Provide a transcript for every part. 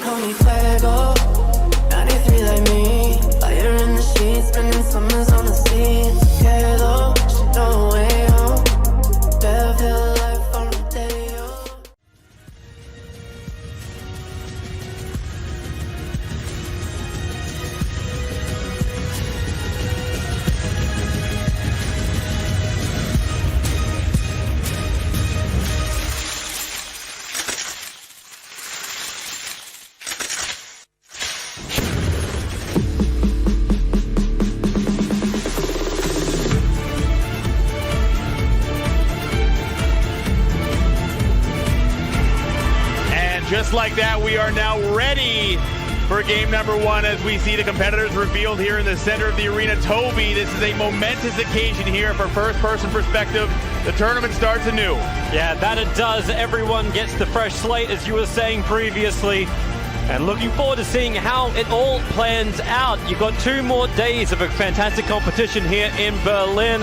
call me fuego. 93 like me, fire in the sheets, spending summers on the sea. It's okay though, she know way home. Better feel life on the day, oh. Just like that, we are now ready for game number one as we see the competitors revealed here in the center of the arena. Toby, this is a momentous occasion here for first-person perspective. The tournament starts anew. Yeah, that it does. Everyone gets the fresh slate, as you were saying previously. And looking forward to seeing how it all plans out. You've got 2 more days of a fantastic competition here in Berlin.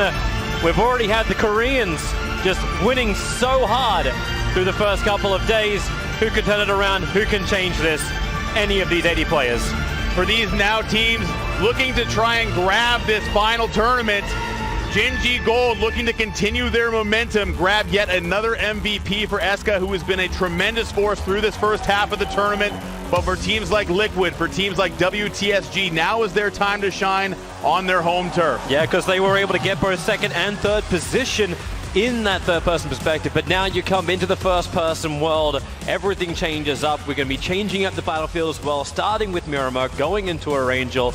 We've already had the Koreans just winning so hard through the first couple of days. Who can turn it around? Who can change this? Any of these 80 players. For these now teams looking to try and grab this final tournament, Genji Gold looking to continue their momentum, grab yet another MVP for Eska, who has been a tremendous force through this first half of the tournament. But for teams like Liquid, for teams like WTSG, now is their time to shine on their home turf. Yeah, because they were able to get both second and third position in that third-person perspective, but now you come into the first-person world, everything changes up. We're going to be changing up the battlefield as well, starting with Miramar, going into Arangel.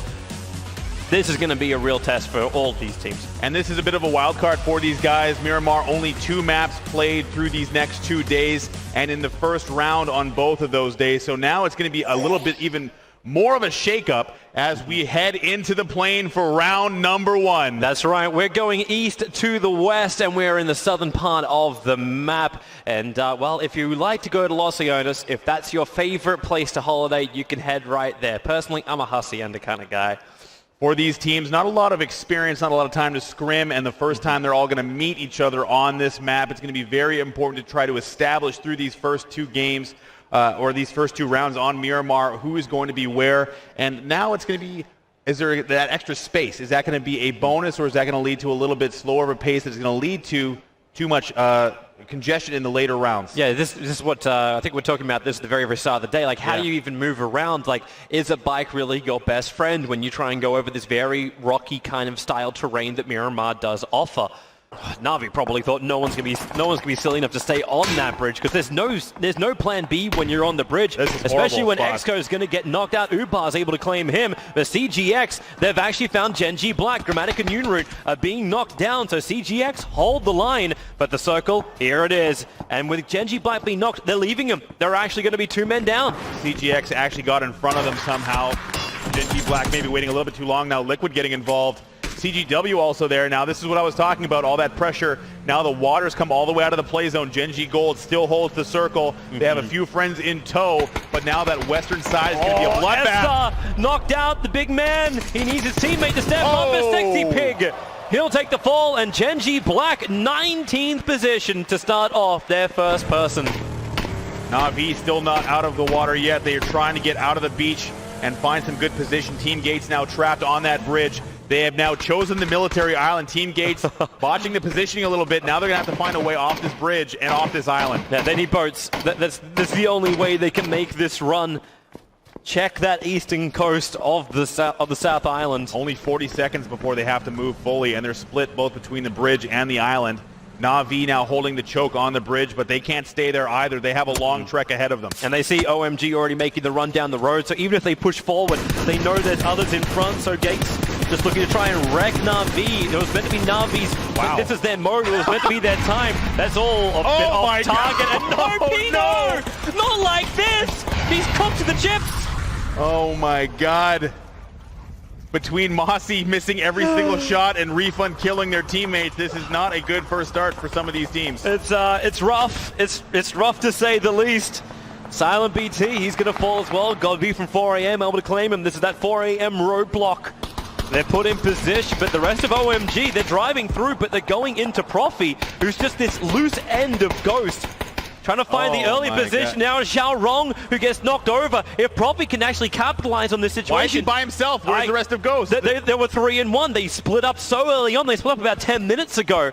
This is going to be a real test for all these teams. And this is a bit of a wild card for these guys. Miramar only 2 maps played through these next 2 days, and in the first round on both of those days. So now it's going to be a little bit even more of a shakeup as we head into the plane for round number 1. That's right, we're going east to the west, and we're in the southern part of the map. And well, if you like to go to Los Leones, if that's your favorite place to holiday, you can head right there. Personally, I'm a hacienda kind of guy. For these teams, not a lot of experience, not a lot of time to scrim, and the first time they're all going to meet each other on this map. It's going to be very important to try to establish through these first 2 games or these first 2 rounds on Miramar, who is going to be where. And now it's going to be, is there that extra space? Is that going to be a bonus, or is that going to lead to a little bit slower of a pace that's going to lead to too much congestion in the later rounds? Yeah, this is what I think we're talking about this at the very, very start of the day. Like, how do you even move around? Like, is a bike really your best friend when you try and go over this very rocky kind of style terrain that Miramar does offer? Na'Vi probably thought no one's gonna be silly enough to stay on that bridge, because there's no plan B when you're on the bridge, especially when Exco is gonna get knocked out. Ubar is able to claim him, but CGX, they've actually found Genji Black. Grammatic and Unroot are being knocked down, so CGX hold the line, but the circle, here it is. And with Genji Black being knocked, they're leaving him. They're actually gonna be 2 men down. CGX actually got in front of them somehow. Genji Black maybe waiting a little bit too long. Now Liquid getting involved. CGW also there. Now this is what I was talking about, all that pressure. Now the waters come all the way out of the play zone. Genji Gold still holds the circle. They have a few friends in tow, but now that western side is going to be a bloodbath. Esta knocked out the big man. He needs his teammate to step up. A Sexy Pig, he'll take the fall, and Genji Black 19th position to start off their first person. Na'Vi still not out of the water yet. They are trying to get out of the beach and find some good position. Team Gates now trapped on that bridge. They have now chosen the military island. Team Gates botching the positioning a little bit. Now they're going to have to find a way off this bridge and off this island. Yeah, they need boats. That's the only way they can make this run. Check that eastern coast of the South Island. Only 40 seconds before they have to move fully, and they're split both between the bridge and the island. Na'Vi now holding the choke on the bridge, but they can't stay there either. They have a long trek ahead of them. And they see OMG already making the run down the road, so even if they push forward, they know there's others in front, so Gates just looking to try and wreck Na'Vi. It was meant to be Na'Vi's. Wow. This is their mode. It was meant to be their time. That's all a bit off target. And no, Pino! Not like this! He's cooked to the chips! Oh my god. Between Mossy missing every single shot and Refund killing their teammates, this is not a good first start for some of these teams. It's rough. It's rough to say the least. silentBT, he's going to fall as well. Got to be from 4 a.m. able to claim him. This is that 4 a.m. roadblock. They're put in position, but the rest of OMG, they're driving through, but they're going into Profi, who's just this loose end of Ghost. Trying to find the early position now is Xiaorong, who gets knocked over. If Profi can actually capitalize on this situation. Why is he by himself? Where's the rest of Ghost? There were 3 in 1. They split up so early on. They split up about 10 minutes ago.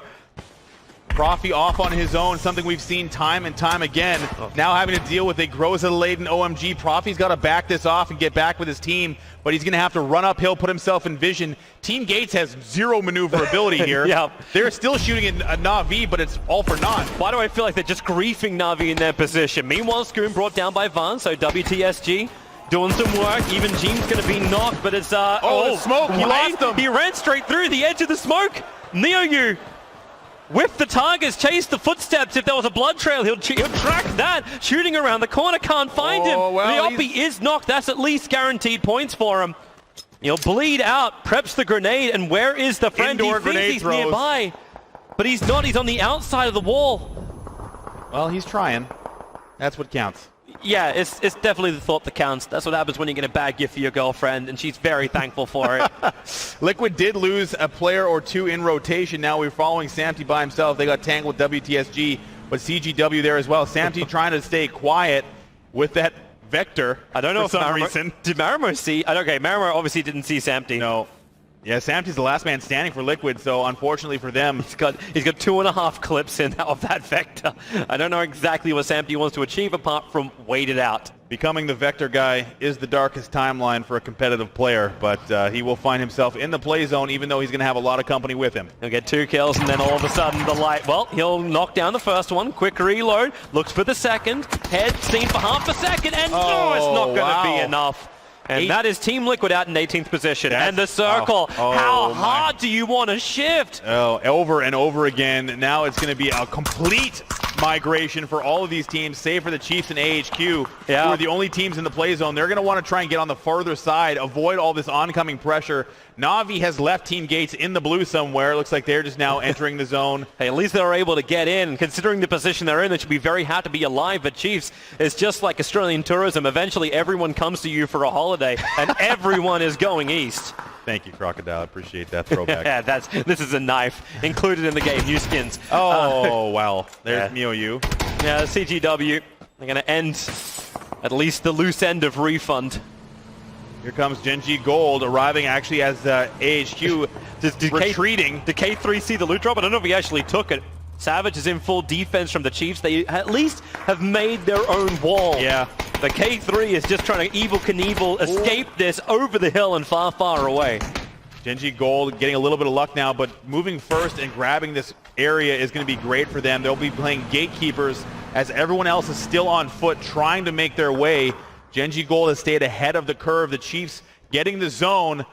Profi off on his own, something we've seen time and time again. Now having to deal with a Groza-laden OMG. Profi's got to back this off and get back with his team, but he's going to have to run uphill, put himself in vision. Team Gates has zero maneuverability here. Yep. They're still shooting at Na'Vi, but it's all for naught. Why do I feel like they're just griefing Na'Vi in their position? Meanwhile, Skoon brought down by Van, so WTSG doing some work. Even Jean's going to be knocked, but it's... smoke! He lost him! He ran straight through the edge of the smoke! NeoU whipped the targets, chased the footsteps. If there was a blood trail, he'll track that. Shooting around the corner, can't find him. Well, Leopi is knocked. That's at least guaranteed points for him. He'll bleed out, preps the grenade, and where is the friend? Indoor He thinks grenade he's throws. nearby, but he's not. He's on the outside of the wall. Well, he's trying. That's what counts. Yeah, it's definitely the thought that counts. That's what happens when you get a bad gift for your girlfriend, and she's very thankful for it. Liquid did lose a player or two in rotation. Now we're following Samty by himself. They got tangled with WTSG, but CGW there as well. Samty trying to stay quiet with that Vector. I don't know for some reason. Did Marimo see? Okay, Marimo obviously didn't see Samty. No. Yeah, Samty's the last man standing for Liquid, so unfortunately for them. He's got 2.5 clips in of that Vector. I don't know exactly what Samty wants to achieve apart from wait it out. Becoming the Vector guy is the darkest timeline for a competitive player, but he will find himself in the play zone even though he's going to have a lot of company with him. He'll get 2 kills and then all of a sudden the light, well, he'll knock down the first one, quick reload, looks for the second, head seen for half a second, and it's not going to be enough. And that is Team Liquid out in 18th position. And the circle. How hard do you want to shift? Over and over again. Now it's going to be a complete migration for all of these teams, save for the Chiefs and AHQ, who are the only teams in the play zone. They're going to want to try and get on the further side, avoid all this oncoming pressure. Na'Vi has left Team Gates in the blue somewhere. It looks like they're just now entering the zone. Hey, at least they're able to get in. Considering the position they're in, they should be very happy to be alive. But Chiefs, it's just like Australian tourism. Eventually, everyone comes to you for a holiday, and everyone is going east. Thank you, Crocodile. Appreciate that throwback. Yeah, this is a knife included in the game. New skins. Wow. There's MioU. Yeah, CGW. They're going to end at least the loose end of refund. Here comes Genji Gold arriving actually as AHQ retreating. Did K3 see the loot drop? I don't know if he actually took it. Savage is in full defense from the Chiefs. They at least have made their own wall. Yeah. The K3 is just trying to Evel Knievel escape this over the hill and far, far away. Genji Gold getting a little bit of luck now, but moving first and grabbing this area is going to be great for them. They'll be playing gatekeepers as everyone else is still on foot trying to make their way. Genji Gold has stayed ahead of the curve. The Chiefs getting the zone.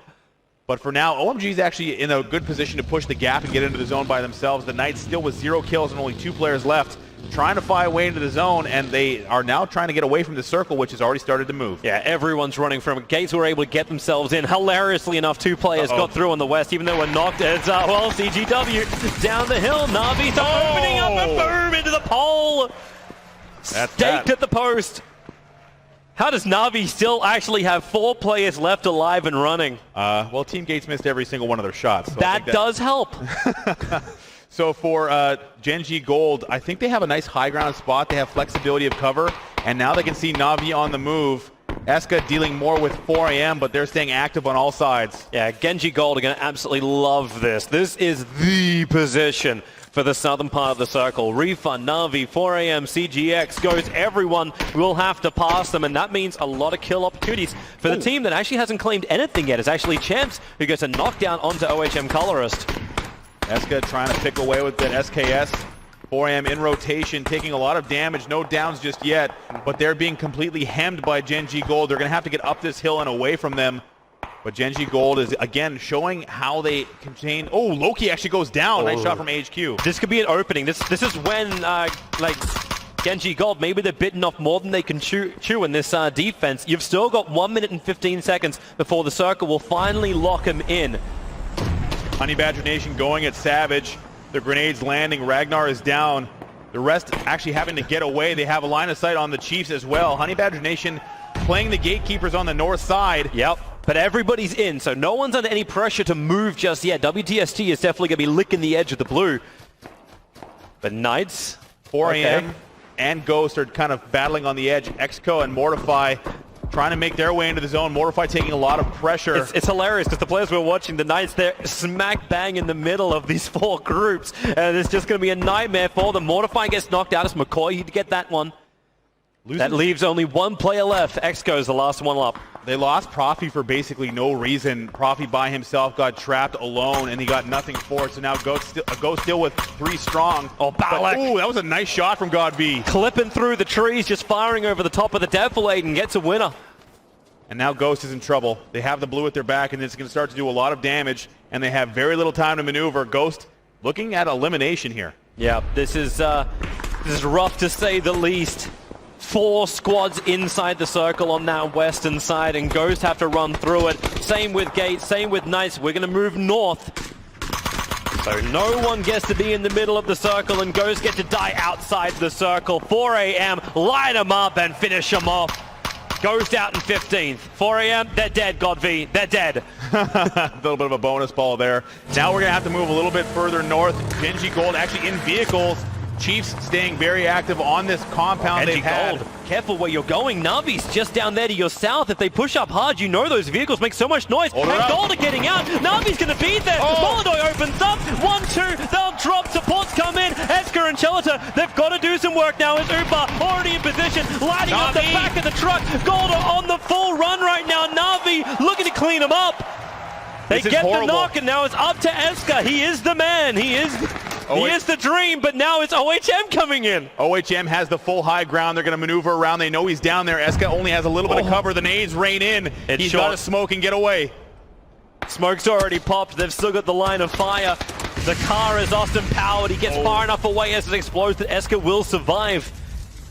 But for now, OMG is actually in a good position to push the gap and get into the zone by themselves. The Knights still with 0 kills and only 2 players left, trying to fly away into the zone, and they are now trying to get away from the circle, which has already started to move. Yeah, everyone's running from it. Gates were able to get themselves in. Hilariously enough, 2 players got through on the west, even though we're knocked. It's, CGW down the hill. Na'Vi's opening up and boom into the pole. Staked at the post. How does Na'Vi still actually have 4 players left alive and running? Well, Team Gates missed every single one of their shots. So that does help. So for Genji Gold, I think they have a nice high ground spot. They have flexibility of cover, and now they can see Na'Vi on the move. Eska dealing more with 4 AM, but they're staying active on all sides. Yeah, Genji Gold are going to absolutely love this. This is the position for the southern part of the circle. Refund, Na'Vi, 4 AM, CGX goes. Everyone will have to pass them, and that means a lot of kill opportunities for the team that actually hasn't claimed anything yet. It's actually Champs who gets a knockdown onto OHM Colorist. Eska trying to pick away with that SKS. 4 AM in rotation, taking a lot of damage. No downs just yet, but they're being completely hemmed by Genji Gold. They're going to have to get up this hill and away from them. But Genji Gold is, again, showing how they contain... Oh, Loki actually goes down. Nice shot from HQ. This could be an opening. This is when, Genji Gold, maybe they're bitten off more than they can chew in this defense. You've still got 1 minute and 15 seconds before the circle will finally lock him in. Honey Badger Nation going at Savage. The grenades landing. Ragnar is down. The rest actually having to get away. They have a line of sight on the Chiefs as well. Honey Badger Nation playing the gatekeepers on the north side. Yep. But everybody's in, so no one's under any pressure to move just yet. WTST is definitely going to be licking the edge of the blue. But Knights, 4 AM. and Ghost are kind of battling on the edge. xiaohaixx and Mortify trying to make their way into the zone. Mortify taking a lot of pressure. It's hilarious because the players we're watching, the Knights, they're smack bang in the middle of these 4 groups. And it's just going to be a nightmare for them. Mortify gets knocked out as McCoy. He'd get that one. That leaves only 1 player left. xiaohaixx is the last one up. They lost Profi for basically no reason. Profi by himself got trapped alone, and he got nothing for it. So now Ghost still with 3 strong. Oh, Balak. Ooh, that was a nice shot from God V. Clipping through the trees, just firing over the top of the defilade and gets a winner. And now Ghost is in trouble. They have the blue at their back, and it's going to start to do a lot of damage, and they have very little time to maneuver. Ghost looking at elimination here. Yeah, this is rough to say the least. 4 squads inside the circle on that western side, and Ghost have to run through it. Same with Gate, same with Knights. We're going to move north. So no one gets to be in the middle of the circle, and Ghost get to die outside the circle. 4 a.m., light them up and finish them off. Ghost out in 15th. 4 a.m., they're dead, God V. They're dead. A little bit of a bonus ball there. Now we're going to have to move a little bit further north. Genji Gold actually in vehicles. Chiefs staying very active on this compound they've had. Gold. Careful where you're going. Navi's just down there to your south. If they push up hard, you know those vehicles make so much noise. Hold And Gold are getting out. Navi's going to be there. Molodoy opens up. 1-2. They'll drop. Supports come in. Esker and Chelita, they've got to do some work now. As Upa already in position, lighting up the back of the truck. Gold are on the full run right now. Navi looking to clean them up. They get the knock, and now it's up to Esker. He is the man. He is the dream, but now it's OHM coming in. OHM has the full high ground. They're going to maneuver around. They know he's down there. Eska only has a little bit of cover. The nades rain in. He's got to smoke and get away. Smoke's already popped. They've still got the line of fire. The car is Austin powered. He gets far enough away as it explodes that Esker will survive.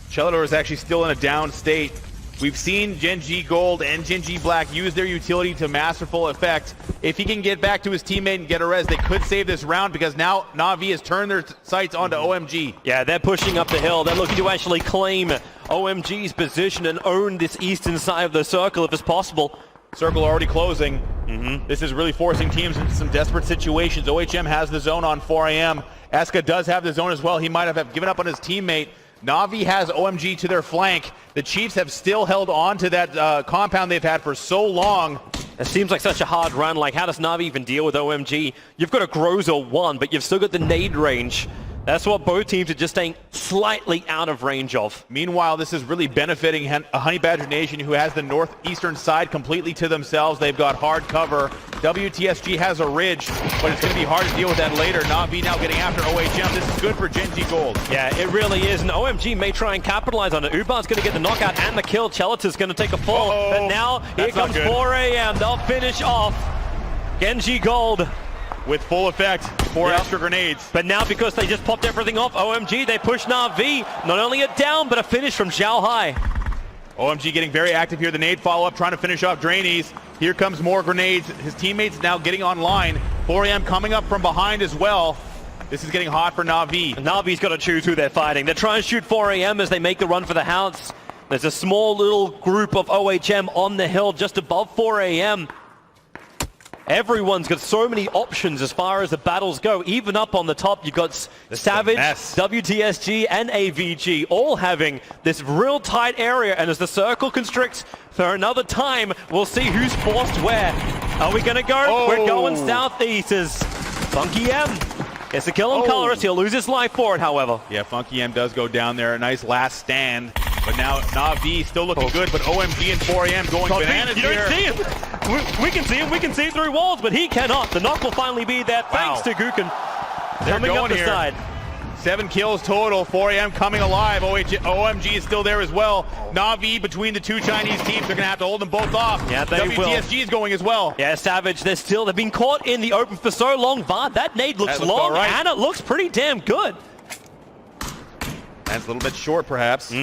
Chelidor is actually still in a down state. We've seen Genji Gold and Genji Black use their utility to masterful effect. If he can get back to his teammate and get a res, they could save this round because now Na'Vi has turned their sights onto OMG. Yeah, they're pushing up the hill. They're looking to actually claim OMG's position and own this eastern side of the circle if it's possible. Circle already closing. This is really forcing teams into some desperate situations. OHM has the zone on 4 a.m. Eska does have the zone as well. He might have given up on his teammate. Na'Vi has OMG to their flank. The Chiefs have still held on to that compound they've had for so long. It seems like such a hard run. Like, how does Na'Vi even deal with OMG? You've got a Groza 1, but you've still got the nade range. That's what both teams are just staying slightly out of range of. Meanwhile, this is really benefiting a Honey Badger Nation who has the northeastern side completely to themselves. They've got hard cover. WTSG has a ridge, but it's going to be hard to deal with that later. Na'Vi now getting after OHM. This is good for Genji Gold. Yeah, it really is. And OMG may try and capitalize on it. Ubar's going to get the knockout and the kill. Chelita's going to take a fall. But now here comes 4 a.m. They'll finish off Genji Gold. With full effect, 4 extra grenades. But now because they just popped everything off, OMG, they push Na'Vi. Not only a down, but a finish from xiaohaixx. OMG getting very active here. The nade follow-up, trying to finish off Drainies. Here comes more grenades. His teammates now getting online. 4 a.m. coming up from behind as well. This is getting hot for Na'Vi. Na'Vi's got to choose who they're fighting. They're trying to shoot 4 a.m. as they make the run for the house. There's a small little group of OHM on the hill just above 4 a.m. Everyone's got so many options as far as the battles go. Even up on the top, you've got Savage, WTSG, and AVG all having this real tight area. And as the circle constricts for another time, we'll see who's forced where. Are we going to go? We're going southeast as Funky M gets a kill on Colorist. He'll lose his life for it, however. Yeah, Funky M does go down there. A nice last stand. But now Na'Vi still looking good, but OMG and 4 a.m. going bananas here. You don't see him. We can see him. We can see through walls, but he cannot. The knock will finally be there thanks to Guken. Coming up the side. 7 kills total. 4 a.m. coming alive. OMG is still there as well. Na'Vi between the two Chinese teams. They're going to have to hold them both off. Yeah, they will. WTSG is going as well. Yeah, Savage, they've been caught in the open for so long. Vard, that nade looks long, and it looks pretty damn good. That's a little bit short, perhaps.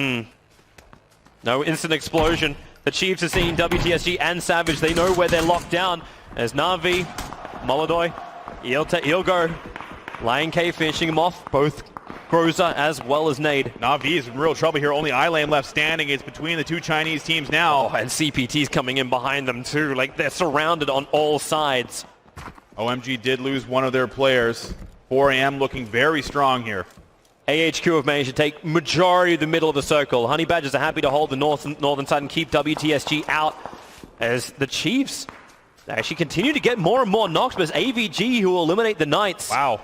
No instant explosion. The Chiefs are seeing WTSG and Savage. They know where they're locked down. As Na'Vi, Molodoy, he'll go. lionkk finishing him off. Both Groza as well as Nade. Na'Vi is in real trouble here. Only iLane left standing. It's between the two Chinese teams now. And CPT's coming in behind them too. Like, they're surrounded on all sides. OMG did lose one of their players. 4 a.m. looking very strong here. AHQ have managed to take majority of the middle of the circle. Honey Badgers are happy to hold the northern side and keep WTSG out as the Chiefs actually continue to get more and more knocks, but it's AVG who will eliminate the Knights. Wow.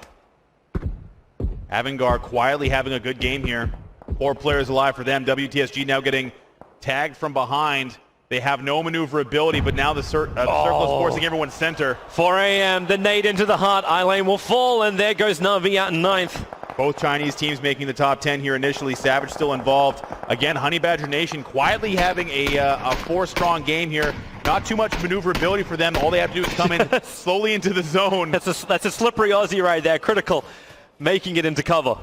Avangard quietly having a good game here. 4 players alive for them. WTSG now getting tagged from behind. They have no maneuverability, but now the circle is forcing everyone center. 4 a.m., the nade into the heart. I-Lane will fall, and there goes Na'Vi out in 9th. Both Chinese teams making the top 10 here initially. Savage still involved. Again, Honey Badger Nation quietly having a 4-strong game here. Not too much maneuverability for them. All they have to do is come in slowly into the zone. That's a slippery Aussie right there. Critical, making it into cover.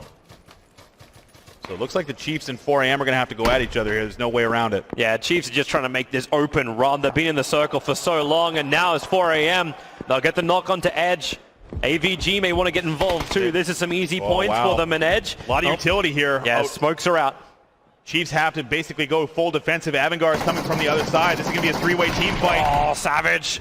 So it looks like the Chiefs and 4 a.m. are going to have to go at each other here. There's no way around it. Yeah, Chiefs are just trying to make this open run. They've been in the circle for so long, and now it's 4 a.m. They'll get the knock onto Edge. AVG may want to get involved too. This is some easy points for them in Edge. A lot of utility here. Yeah, smokes are out. Chiefs have to basically go full defensive. Avangard is coming from the other side. This is going to be a 3-way team fight. Oh, Savage.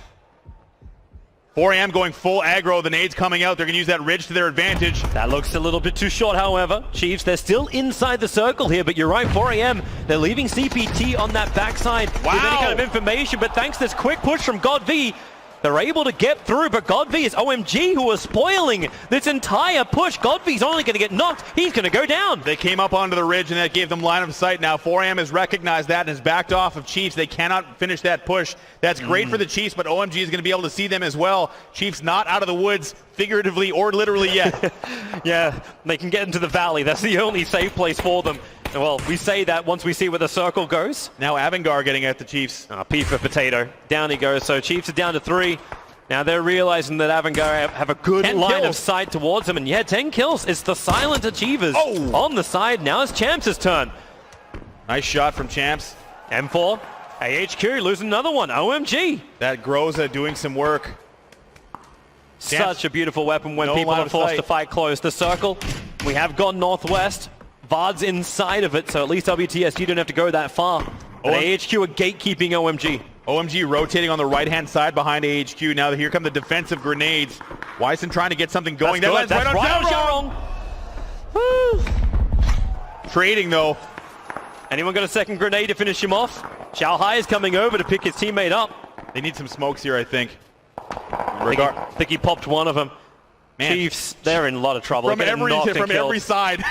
4 a.m. going full aggro. The nades coming out. They're going to use that ridge to their advantage. That looks a little bit too short, however. Chiefs, they're still inside the circle here, but you're right, 4 a.m. They're leaving CPT on that backside with any kind of information, but thanks to this quick push from GodV, they're able to get through, but GodV is OMG who are spoiling this entire push. GodV's only going to get knocked. He's going to go down. They came up onto the ridge, and that gave them line of sight. Now 4am has recognized that and has backed off of Chiefs. They cannot finish that push. That's great for the Chiefs, but OMG is going to be able to see them as well. Chiefs not out of the woods, figuratively or literally yet. Yeah, they can get into the valley. That's the only safe place for them. Well, we say that once we see where the circle goes. Now Avangard getting at the Chiefs. P for potato. Down he goes. So Chiefs are down to 3. Now they're realizing that Avangard have a good line of sight towards them. And yeah, 10 kills. It's the silent achievers on the side. Now it's Champs' turn. Nice shot from Champs. M4. AHQ losing another one. OMG. That Groza doing some work. Such a beautiful weapon when people are forced to fight close. The circle, we have gone northwest. VARD's inside of it, so at least WTSG don't have to go that far. But AHQ are gatekeeping OMG. OMG rotating on the right-hand side behind AHQ. Now here come the defensive grenades. Wyson trying to get something going. That's right on xiaorong. Trading, though. Anyone got a second grenade to finish him off? xiaohaixx is coming over to pick his teammate up. They need some smokes here, I think. I think he popped one of them. Man, Chiefs, they're in a lot of trouble. From every side.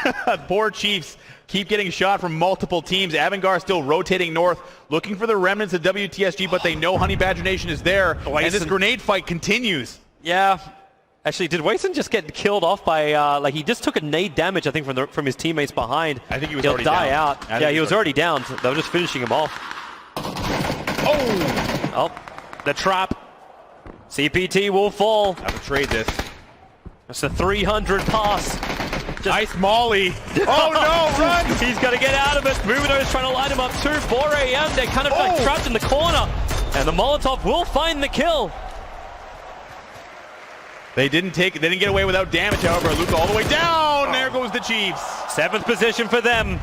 Poor Chiefs keep getting shot from multiple teams. Avangard still rotating north, looking for the remnants of WTSG, but they know Honey Badger Nation is there, and this grenade fight continues. Yeah. Actually, did Wason just get killed off by, like he just took a nade damage, I think, from his teammates behind. I think he was already down. Out. Yeah, he was already down. So they were just finishing him off. Oh, the trap. CPT will fall. Have to trade this. It's a 300 pass. Nice molly. Oh no, run! He's got to get out of it. Movino is trying to line him up too. 4 a.m. They're kind of like trapped in the corner. And the Molotov will find the kill. They didn't get away without damage, however. Aluka all the way down. There goes the Chiefs. 7th position for them.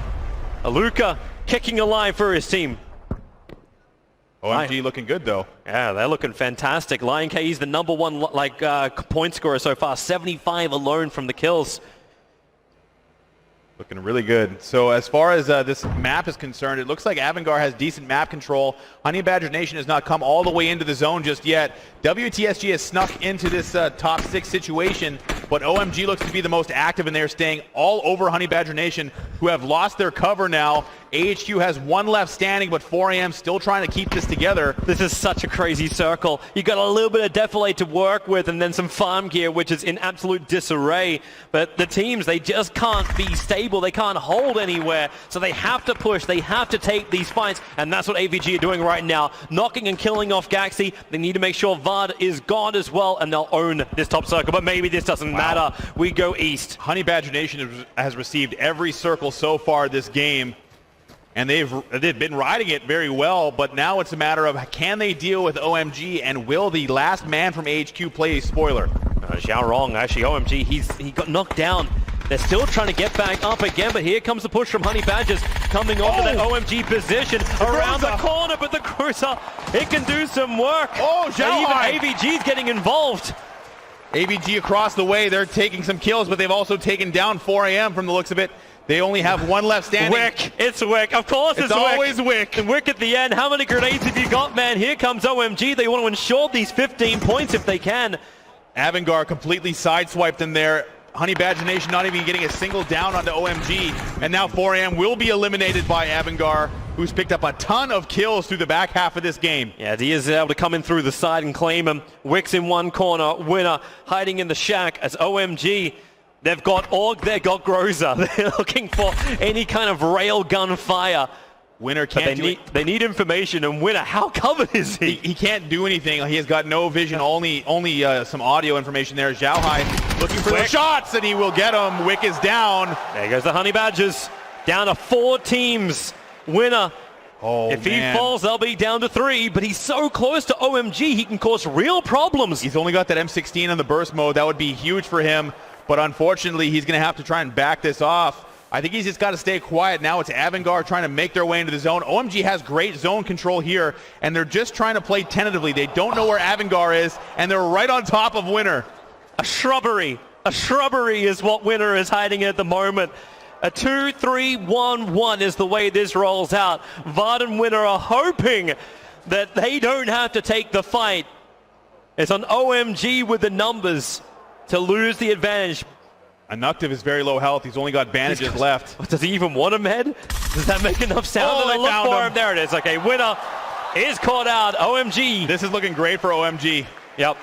Aluka kicking alive for his team. OMG looking good, though. Yeah, they're looking fantastic. lionkk is the #1 point scorer so far. 75 alone from the kills. Looking really good. So as far as this map is concerned, it looks like Avangard has decent map control. Honey Badger Nation has not come all the way into the zone just yet. WTSG has snuck into this top 6 situation, but OMG looks to be the most active, and they're staying all over Honey Badger Nation, who have lost their cover now. AHQ has 1 left standing, but 4 a.m. still trying to keep this together. This is such a crazy circle. You got a little bit of defilade to work with, and then some farm gear, which is in absolute disarray. But the teams, they just can't be stable. They can't hold anywhere. So they have to push. They have to take these fights, and that's what AVG are doing right now. Knocking and killing off Gaxi. They need to make sure VARD is gone as well, and they'll own this top circle. But maybe this doesn't matter. We go east. Honey Badger Nation has received every circle so far this game. And they've been riding it very well, but now it's a matter of can they deal with OMG, and will the last man from AHQ play a spoiler? xiaorong, actually, OMG, he got knocked down. They're still trying to get back up again, but here comes the push from Honey Badgers coming onto that OMG position around the corner, but the cruiser, it can do some work. Oh, even AVG's getting involved. AVG across the way, they're taking some kills, but they've also taken down 4AM from the looks of it. They only have one left standing. Wick, it's Wick. Of course it's Wick. Always Wick. And Wick at the end. How many grenades have you got, man? Here comes OMG. They want to ensure these 15 points if they can. Avangar completely sideswiped them there. Honey Badger Nation not even getting a single down onto OMG. And now 4AM will be eliminated by Avangar, who's picked up a ton of kills through the back half of this game. Yeah, he is able to come in through the side and claim him. Wick's in one corner, Winner hiding in the shack as OMG. They've got Org, they've got Groza. They're looking for any kind of railgun fire. Winner can't do it. They need information, and Winner, how covered is he? He can't do anything. He has got no vision, only some audio information there. xiaohaixx looking for the shots, and he will get them. Wick is down. There goes the Honey Badgers. Down to 4 teams. Winner. If he falls, they'll be down to 3, but he's so close to OMG, he can cause real problems. He's only got that M16 on the burst mode. That would be huge for him, but unfortunately, he's going to have to try and back this off. I think he's just got to stay quiet. Now it's Avangar trying to make their way into the zone. OMG has great zone control here, and they're just trying to play tentatively. They don't know where Avangar is, and they're right on top of Winner. A shrubbery is what Winner is hiding at the moment. A 2-3-1-1 is the way this rolls out. Vard and Winner are hoping that they don't have to take the fight. It's on OMG with the numbers to lose the advantage. Anuktiv is very low health. He's only got bandages left. Does he even want a med? Does that make enough sound? They look found for him. him. There it is. Okay, Winner is caught out. OMG. This is looking great for OMG. Yep.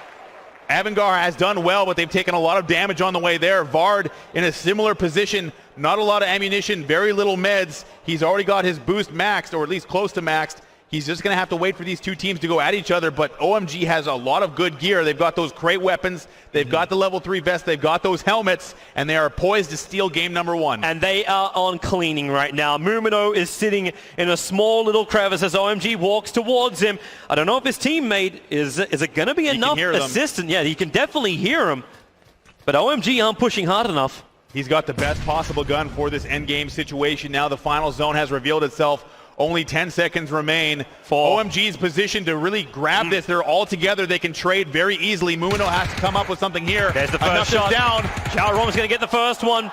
Avangar has done well, but they've taken a lot of damage on the way there. Vard in a similar position. Not a lot of ammunition, very little meds. He's already got his boost maxed, or at least close to maxed. He's just going to have to wait for these two teams to go at each other, but OMG has a lot of good gear. They've got those crate weapons, they've got the level 3 vest, they've got those helmets, and they are poised to steal game number 1. And they are on cleaning right now. Mumino is sitting in a small little crevice as OMG walks towards him. I don't know if his teammate, is it going to be enough assistance? Yeah, he can definitely hear him, but OMG aren't pushing hard enough. He's got the best possible gun for this endgame situation. Now the final zone has revealed itself. Only 10 seconds remain. For OMG's position to really grab this. They're all together. They can trade very easily. Mumino has to come up with something here. There's the first shot. Down. xiaorong's going to get the first one.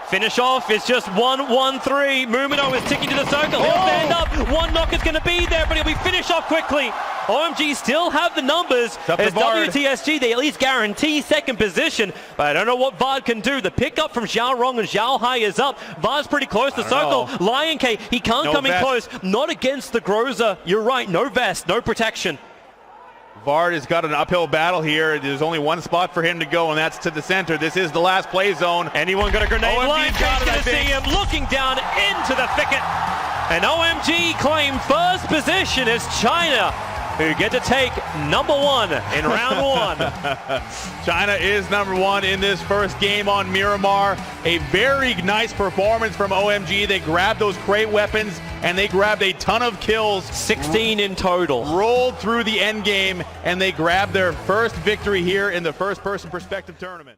Finish off. It's just 1-1-3. Mumino is ticking to the circle. He'll stand up. One knock is going to be there, but he'll be finished off quickly. OMG still have the numbers. As WTSG, they at least guarantee second position, but I don't know what Vard can do. The pickup from xiaorong and xiaohaixx is up. Vard's pretty close to circle. lionkk, he can't come in close. Not against the Groza. You're right. No vest, no protection. Vard has got an uphill battle here. There's only one spot for him to go, and that's to the center. This is the last play zone. Anyone got a grenade? lionk's going to see him looking down into the thicket. And OMG claim first position as China, who get to take number 1 in round 1. China is number 1 in this first game on Miramar. A very nice performance from OMG. They grabbed those crate weapons, and they grabbed a ton of kills. 16 in total. Rolled through the end game, and they grabbed their first victory here in the first-person perspective tournament.